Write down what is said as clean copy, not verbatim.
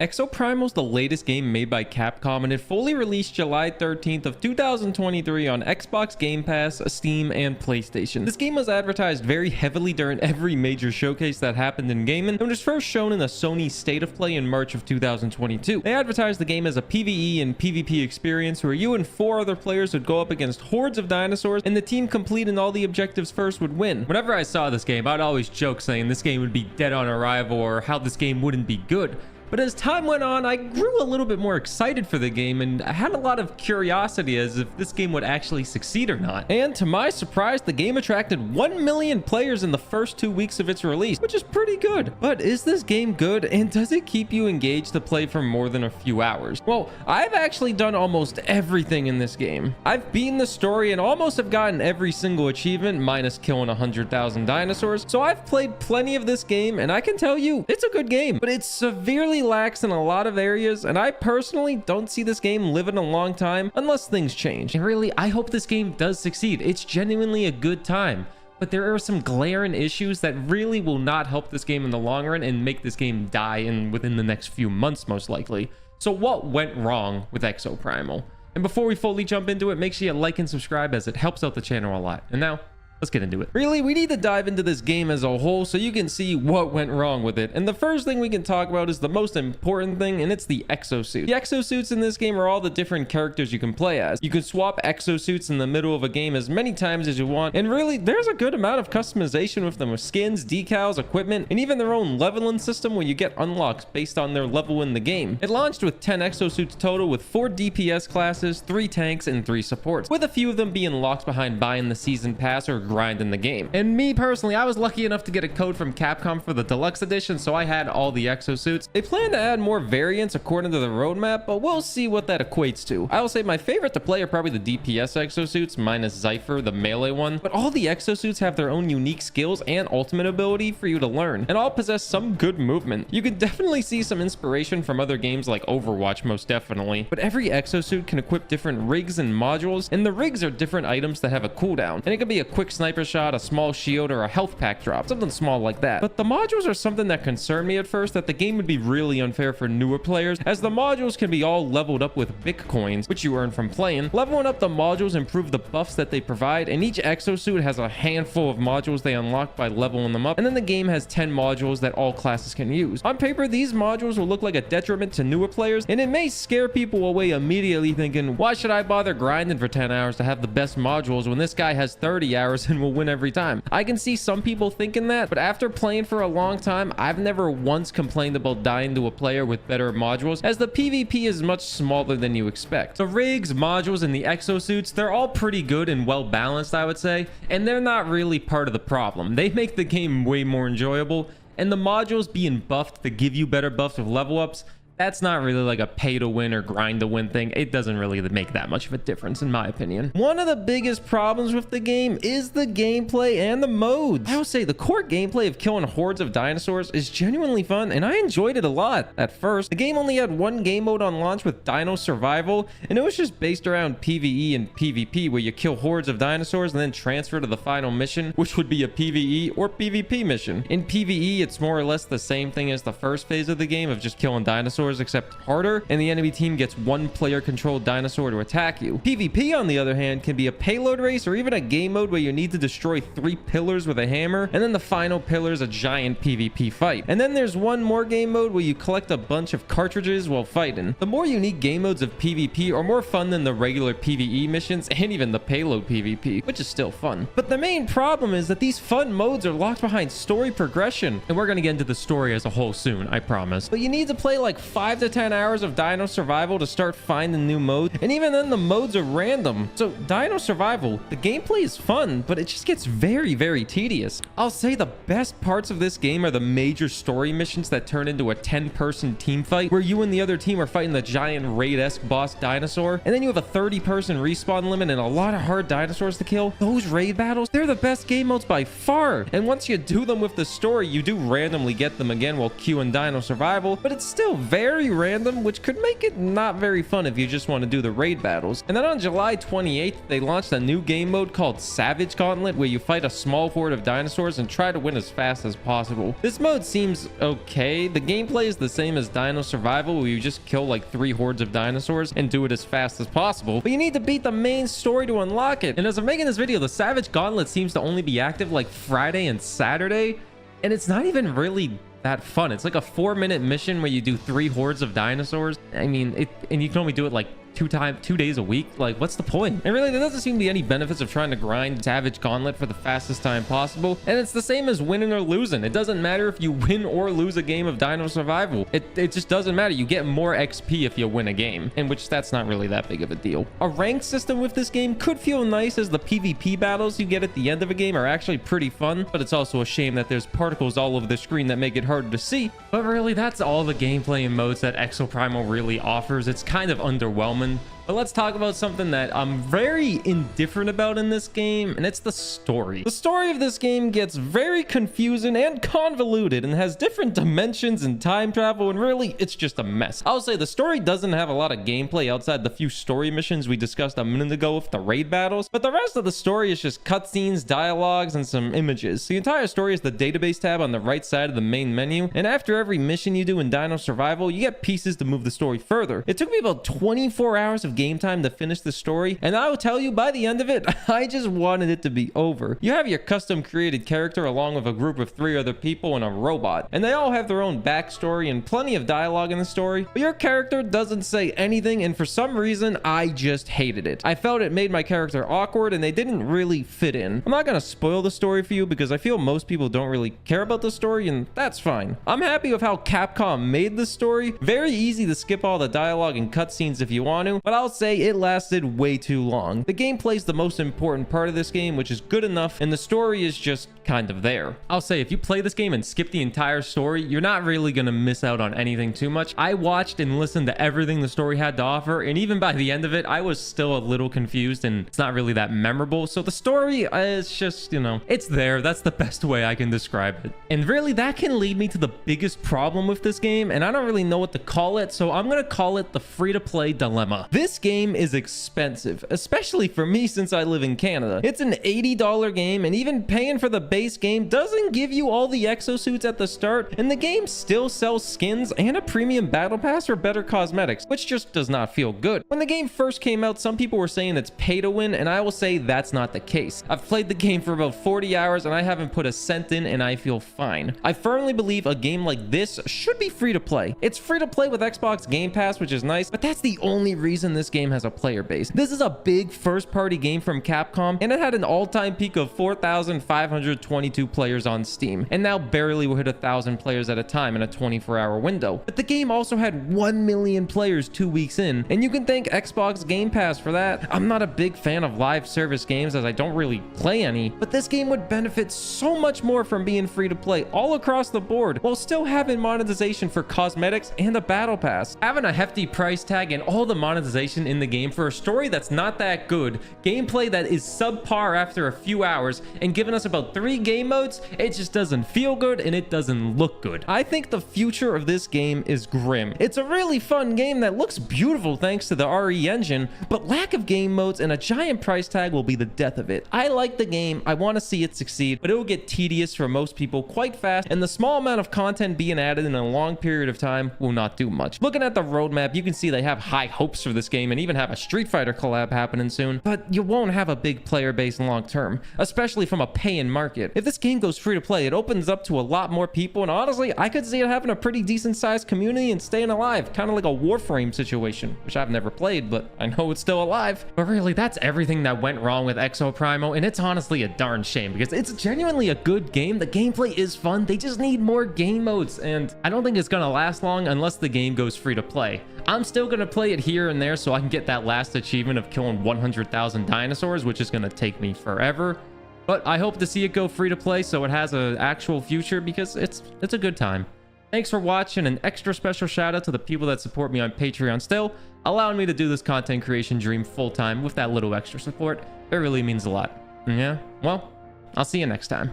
Exoprimal is the latest game made by Capcom, and it fully released July 13th of 2023 on Xbox Game Pass, Steam, and PlayStation. This game was advertised very heavily during every major showcase that happened in gaming, and was first shown in the Sony State of Play in March of 2022. They advertised the game as a PvE and PvP experience where you and 4 other players would go up against hordes of dinosaurs, and the team completing all the objectives first would win. Whenever I saw this game, I'd always joke saying this game would be dead on arrival or how this game wouldn't be good. But as time went on, I grew a little bit more excited for the game, and I had a lot of curiosity as if this game would actually succeed or not. And to my surprise, the game attracted 1 million players in the first 2 weeks of its release, which is pretty good. But is this game good, and does it keep you engaged to play for more than a few hours? Well, I've actually done almost everything in this game. I've beaten the story and almost have gotten every single achievement, minus killing 100,000 dinosaurs. So I've played plenty of this game, and I can tell you, it's a good game, but it's severely lacks in a lot of areas, and I personally don't see this game living a long time unless things change. And really, I hope this game does succeed. It's genuinely a good time, but there are some glaring issues that really will not help this game in the long run and make this game die within the next few months, most likely. So what went wrong with Exoprimal? And before we fully jump into it, make sure you like and subscribe, as it helps out the channel a lot. And now, let's get into it. Really, we need to dive into this game as a whole so you can see what went wrong with it. And the first thing we can talk about is the most important thing, and it's the exosuit. The exosuits in this game are all the different characters you can play as. You can swap exosuits in the middle of a game as many times as you want, and really, there's a good amount of customization with them, with skins, decals, equipment, and even their own leveling system where you get unlocks based on their level in the game. It launched with 10 exosuits total, with 4 DPS classes, 3 tanks, and 3 supports, with a few of them being locked behind buying the season pass or grind in the game. And me personally, I was lucky enough to get a code from Capcom for the deluxe edition, so I had all the exosuits. They plan to add more variants according to the roadmap, but we'll see what that equates to. I will say my favorite to play are probably the DPS exosuits, minus Zypher, the melee one, but all the exosuits have their own unique skills and ultimate ability for you to learn, and all possess some good movement. You can definitely see some inspiration from other games like Overwatch, most definitely, but every exosuit can equip different rigs and modules, and the rigs are different items that have a cooldown, and it can be a quick sniper shot, a small shield, or a health pack drop, something small like that. But the modules are something that concerned me at first, that the game would be really unfair for newer players, as the modules can be all leveled up with bitcoins, which you earn from playing. Leveling up the modules improve the buffs that they provide, and each exosuit has a handful of modules they unlock by leveling them up, and then the game has 10 modules that all classes can use. On paper, these modules will look like a detriment to newer players, and it may scare people away immediately, thinking, why should I bother grinding for 10 hours to have the best modules when this guy has 30 hours and will win every time? I can see some people thinking that, but after playing for a long time, I've never once complained about dying to a player with better modules, as the PvP is much smaller than you expect. The rigs, modules, and the exosuits, they're all pretty good and well balanced, I would say, and they're not really part of the problem. They make the game way more enjoyable, and the modules being buffed to give you better buffs with level ups, that's not really like a pay to win or grind to win thing. It doesn't really make that much of a difference, in my opinion. One of the biggest problems with the game is the gameplay and the modes. I would say the core gameplay of killing hordes of dinosaurs is genuinely fun, and I enjoyed it a lot at first. The game only had one game mode on launch with Dino Survival, and it was just based around PvE and PvP, where you kill hordes of dinosaurs and then transfer to the final mission, which would be a PvE or PvP mission. In PvE, it's more or less the same thing as the first phase of the game of just killing dinosaurs, except harder, and the enemy team gets one player controlled dinosaur to attack you. PvP, on the other hand, can be a payload race or even a game mode where you need to destroy 3 pillars with a hammer, and then the final pillar is a giant PvP fight. And then there's one more game mode where you collect a bunch of cartridges while fighting. The more unique game modes of PvP are more fun than the regular PvE missions and even the payload PvP, which is still fun. But the main problem is that these fun modes are locked behind story progression, and we're gonna get into the story as a whole soon, I promise. But you need to play like 5 to 10 hours of Dino Survival to start finding new modes, and even then the modes are random. So Dino Survival, the gameplay is fun, but it just gets very tedious. I'll say the best parts of this game are the major story missions that turn into a 10-person team fight, where you and the other team are fighting the giant raid-esque boss dinosaur, and then you have a 30-person respawn limit and a lot of hard dinosaurs to kill. Those raid battles, they're the best game modes by far, and once you do them with the story, you do randomly get them again while queuing Dino Survival, but it's still very very random, which could make it not very fun if you just want to do the raid battles. And then on July 28th, they launched a new game mode called Savage Gauntlet, where you fight a small horde of dinosaurs and try to win as fast as possible. This mode seems okay. The gameplay is the same as Dino Survival, where you just kill like 3 hordes of dinosaurs and do it as fast as possible, but you need to beat the main story to unlock it. And as I'm making this video, the Savage Gauntlet seems to only be active like Friday and Saturday, and it's not even really that fun. It's like a 4-minute mission where you do 3 hordes of dinosaurs. I mean, and you can only do it like 2 days a week. Like, what's the point? And really, there doesn't seem to be any benefits of trying to grind Savage Gauntlet for the fastest time possible. And it's the same as winning or losing. It doesn't matter if you win or lose a game of Dino Survival. It just doesn't matter. You get more XP if you win a game, in which that's not really that big of a deal. A ranked system with this game could feel nice, as the PvP battles you get at the end of a game are actually pretty fun, but it's also a shame that there's particles all over the screen that make it harder to see. But really, that's all the gameplay and modes that Exoprimal really offers. It's kind of underwhelming. But let's talk about something that I'm very indifferent about in this game, and it's the story. The story of this game gets very confusing and convoluted and has different dimensions and time travel, and really, it's just a mess. I'll say the story doesn't have a lot of gameplay outside the few story missions we discussed a minute ago with the raid battles, but the rest of the story is just cutscenes, dialogues, and some images. The entire story is the database tab on the right side of the main menu, and after every mission you do in Dino Survival, you get pieces to move the story further. It took me about 24 hours of game time to finish the story, and I will tell you, by the end of it, I just wanted it to be over. You have your custom created character along with a group of 3 other people and a robot, and they all have their own backstory and plenty of dialogue in the story, but your character doesn't say anything, and for some reason I just hated it. I felt it made my character awkward, and they didn't really fit in. I'm not gonna spoil the story for you because I feel most people don't really care about the story, and that's fine. I'm happy with how Capcom made the story. Very easy to skip all the dialogue and cutscenes if you want to, but I'll say it lasted way too long. The gameplay is the most important part of this game, which is good enough, and the story is just kind of there. I'll say if you play this game and skip the entire story, you're not really gonna miss out on anything too much. I watched and listened to everything the story had to offer, and even by the end of it, I was still a little confused, and it's not really that memorable. So the story is just, you know, it's there. That's the best way I can describe it. And really, that can lead me to the biggest problem with this game, and I don't really know what to call it, so I'm gonna call it the free-to-play dilemma. This game is expensive, especially for me since I live in Canada. It's an $80 game, and even paying for the base game doesn't give you all the exosuits at the start, and the game still sells skins and a premium battle pass for better cosmetics, which just does not feel good. When the game first came out, some people were saying it's pay to win, and I will say that's not the case. I've played the game for about 40 hours, and I haven't put a cent in, and I feel fine. I firmly believe a game like this should be free to play. It's free to play with Xbox Game Pass, which is nice, but that's the only reason this game has a player base. This is a big first-party game from Capcom, and it had an all-time peak of 4,522 players on Steam, and now barely will hit 1,000 players at a time in a 24-hour window. But the game also had 1 million players 2 weeks in, and you can thank Xbox Game Pass for that. I'm not a big fan of live service games, as I don't really play any, but this game would benefit so much more from being free to play all across the board, while still having monetization for cosmetics and a battle pass. Having a hefty price tag and all the monetization in the game for a story that's not that good, gameplay that is subpar after a few hours, and giving us about 3 game modes, it just doesn't feel good and it doesn't look good. I think the future of this game is grim. It's a really fun game that looks beautiful thanks to the RE engine, but lack of game modes and a giant price tag will be the death of it. I like the game, I want to see it succeed, but it will get tedious for most people quite fast, and the small amount of content being added in a long period of time will not do much. Looking at the roadmap, you can see they have high hopes for this game and even have a Street Fighter collab happening soon, but you won't have a big player base long term, especially from a pay-in market. If this game goes free to play, it opens up to a lot more people, and honestly, I could see it having a pretty decent sized community and staying alive, kind of like a Warframe situation, which I've never played, but I know it's still alive. But really, that's everything that went wrong with Exoprimal, and it's honestly a darn shame because it's genuinely a good game. The gameplay is fun, they just need more game modes, and I don't think it's gonna last long unless the game goes free to play. I'm still gonna play it here and there so I can get that last achievement of killing 100,000 dinosaurs, which is gonna take me forever. But I hope to see it go free to play so it has an actual future, because it's a good time. Thanks for watching. An extra special shout out to the people that support me on Patreon still, allowing me to do this content creation dream full time with that little extra support. It really means a lot. Yeah, well, I'll see you next time.